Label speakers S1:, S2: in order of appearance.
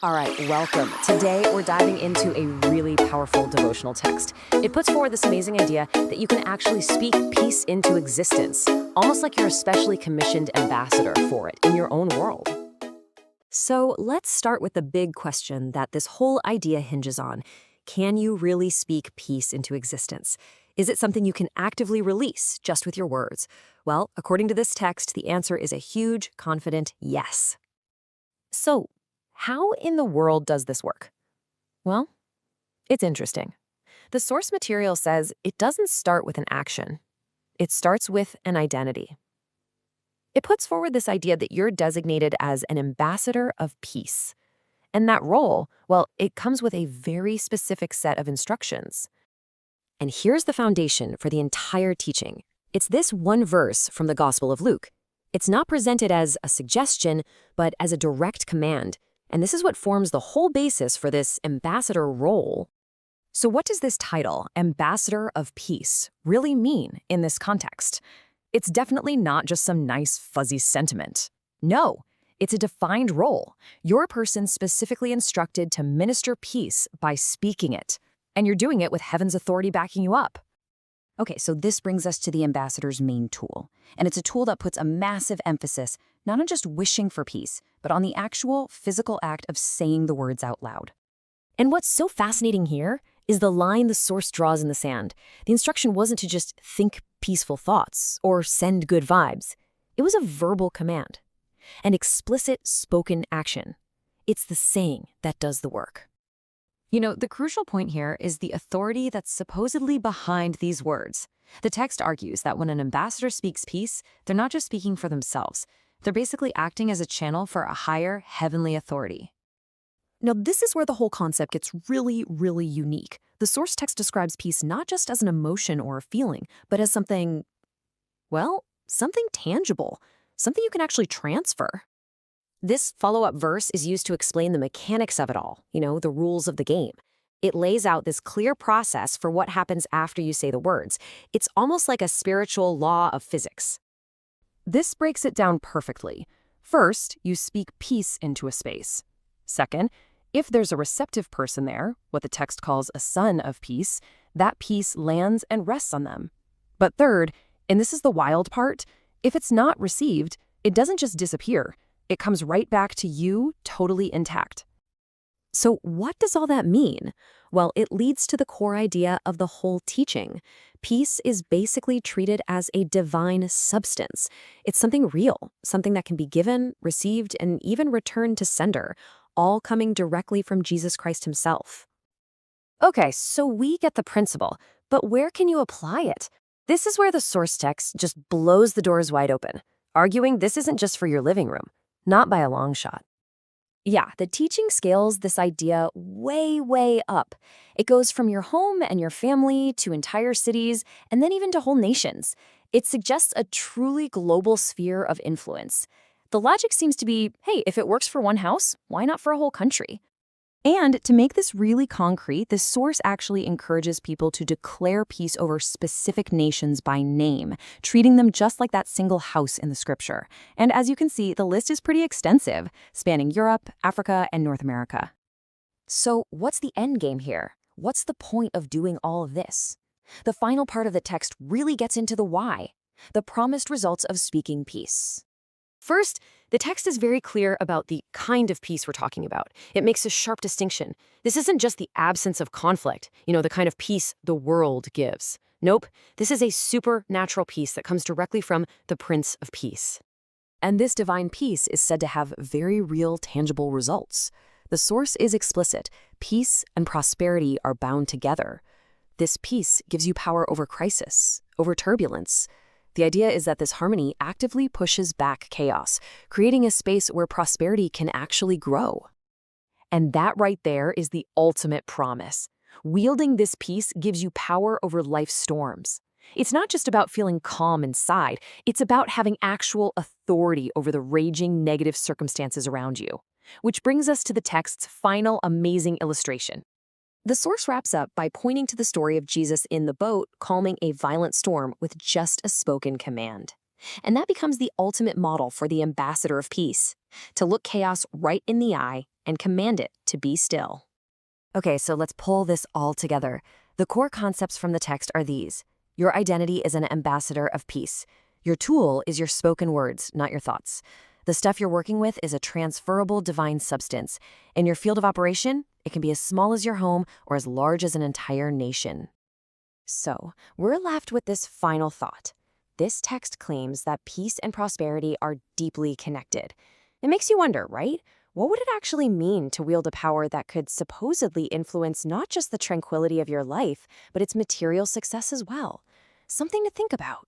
S1: All right, welcome. Today, we're diving into a really powerful devotional text. It puts forward this amazing idea that you can actually speak peace into existence, almost like you're a specially commissioned ambassador for it in your own world. So let's start with the big question that this whole idea hinges on. Can you really speak peace into existence? Is it something you can actively release just with your words? Well, according to this text, the answer is a huge, confident yes. So, how in the world does this work? Well, it's interesting. The source material says it doesn't start with an action. It starts with an identity. It puts forward this idea that you're designated as an ambassador of peace. And that role, well, it comes with a very specific set of instructions. And here's the foundation for the entire teaching. It's this one verse from the Gospel of Luke. It's not presented as a suggestion, but as a direct command. And this is what forms the whole basis for this ambassador role. So what does this title, Ambassador of Peace, really mean in this context? It's definitely not just some nice fuzzy sentiment. No, it's a defined role. You're a person specifically instructed to minister peace by speaking it. And you're doing it with heaven's authority backing you up.
S2: Okay, so this brings us to the ambassador's main tool. And it's a tool that puts a massive emphasis not on just wishing for peace, but on the actual physical act of saying the words out loud.
S1: And what's so fascinating here is the line the source draws in the sand. The instruction wasn't to just think peaceful thoughts or send good vibes. It was a verbal command, an explicit spoken action. It's the saying that does the work.
S2: You know, the crucial point here is the authority that's supposedly behind these words. The text argues that when an ambassador speaks peace, they're not just speaking for themselves. They're basically acting as a channel for a higher heavenly authority.
S1: Now, this is where the whole concept gets really, really unique. The source text describes peace not just as an emotion or a feeling, but as something, well, something tangible, something you can actually transfer. This follow-up verse is used to explain the mechanics of it all, the rules of the game. It lays out this clear process for what happens after you say the words. It's almost like a spiritual law of physics. This breaks it down perfectly. First, you speak peace into a space. Second, if there's a receptive person there, what the text calls a son of peace, that peace lands and rests on them. But third, and this is the wild part, if it's not received, it doesn't just disappear. It comes right back to you, totally intact. So what does all that mean? Well, it leads to the core idea of the whole teaching. Peace is basically treated as a divine substance. It's something real, something that can be given, received, and even returned to sender, all coming directly from Jesus Christ himself. Okay, so we get the principle, but where can you apply it? This is where the source text just blows the doors wide open, arguing this isn't just for your living room. Not by a long shot. Yeah, the teaching scales this idea way, way up. It goes from your home and your family to entire cities, and then even to whole nations. It suggests a truly global sphere of influence. The logic seems to be, hey, if it works for one house, why not for a whole country? And to make this really concrete, the source actually encourages people to declare peace over specific nations by name, treating them just like that single house in the scripture. And as you can see, the list is pretty extensive, spanning Europe, Africa, and North America. So what's the end game here? What's the point of doing all of this? The final part of the text really gets into the why, the promised results of speaking peace. First, the text is very clear about the kind of peace we're talking about. It makes a sharp distinction. This isn't just the absence of conflict, the kind of peace the world gives. Nope, this is a supernatural peace that comes directly from the Prince of Peace. And this divine peace is said to have very real, tangible results. The source is explicit. Peace and prosperity are bound together. This peace gives you power over crisis, over turbulence. The idea is that this harmony actively pushes back chaos, creating a space where prosperity can actually grow. And that right there is the ultimate promise. Wielding this peace gives you power over life's storms. It's not just about feeling calm inside, it's about having actual authority over the raging negative circumstances around you. Which brings us to the text's final amazing illustration. The source wraps up by pointing to the story of Jesus in the boat calming a violent storm with just a spoken command. And that becomes the ultimate model for the ambassador of peace, to look chaos right in the eye and command it to be still.
S2: Okay, so let's pull this all together. The core concepts from the text are these. Your identity is an ambassador of peace. Your tool is your spoken words, not your thoughts. The stuff you're working with is a transferable divine substance. In your field of operation, it can be as small as your home or as large as an entire nation. So, we're left with this final thought. This text claims that peace and prosperity are deeply connected. It makes you wonder, right? What would it actually mean to wield a power that could supposedly influence not just the tranquility of your life, but its material success as well? Something to think about.